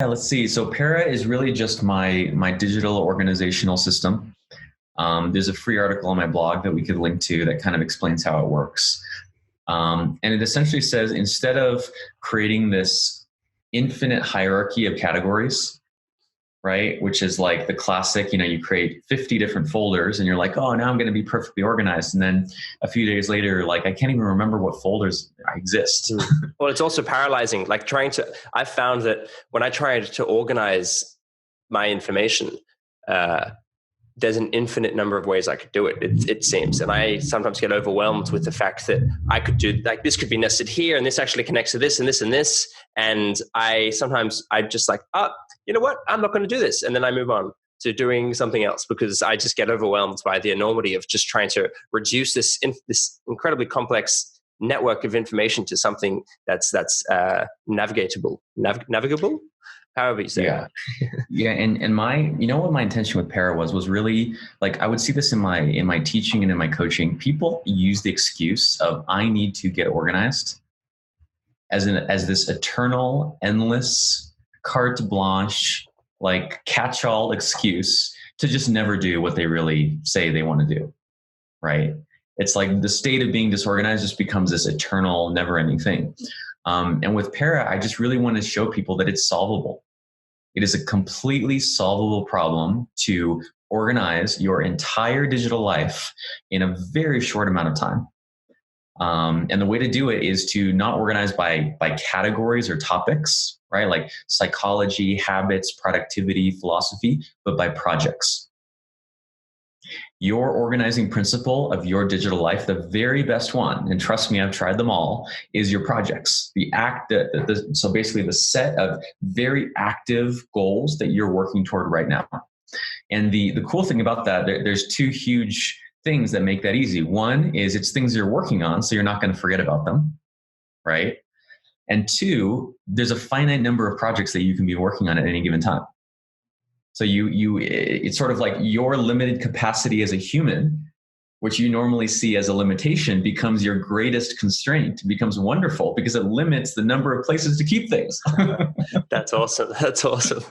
Yeah, let's see. So Para is really just my digital organizational system. There's a free article on my blog that we could link to that kind of explains how it works. And it essentially says instead of creating this infinite hierarchy of categories, right, which is like the classic, you create 50 different folders and you're like, oh, now I'm going to be perfectly organized. And then a few days later, like, I can't even remember what folders exist. Well, it's also paralyzing. Like I've found that when I try to organize my information, there's an infinite number of ways I could do it, it seems. And I sometimes get overwhelmed with the fact that I could do, like, this could be nested here and this actually connects to this and this and this. And I'm just like, you know what? I'm not going to do this. And then I move on to doing something else because I just get overwhelmed by the enormity of just trying to reduce this incredibly complex network of information to something that's navigable. However you say it. Yeah. And what my intention with Para was really, like, I would see this in my teaching and in my coaching. People use the excuse of I need to get organized as this eternal, endless, carte blanche, like catch-all excuse to just never do what they really say they want to do. Right? It's like the state of being disorganized just becomes this eternal, never-ending thing. And with Para, I just really want to show people that it's solvable. It is a completely solvable problem to organize your entire digital life in a very short amount of time. And the way to do it is to not organize by categories or topics, right? Like psychology, habits, productivity, philosophy, but by projects. Your organizing principle of your digital life, the very best one, and trust me, I've tried them all, is your projects. So basically the set of very active goals that you're working toward right now. And the cool thing about that, there's two huge things that make that easy. One is it's things you're working on, so you're not going to forget about them, right? And two, there's a finite number of projects that you can be working on at any given time. So it's sort of like your limited capacity as a human, which you normally see as a limitation, becomes your greatest constraint, becomes wonderful because it limits the number of places to keep things. That's awesome. That's awesome.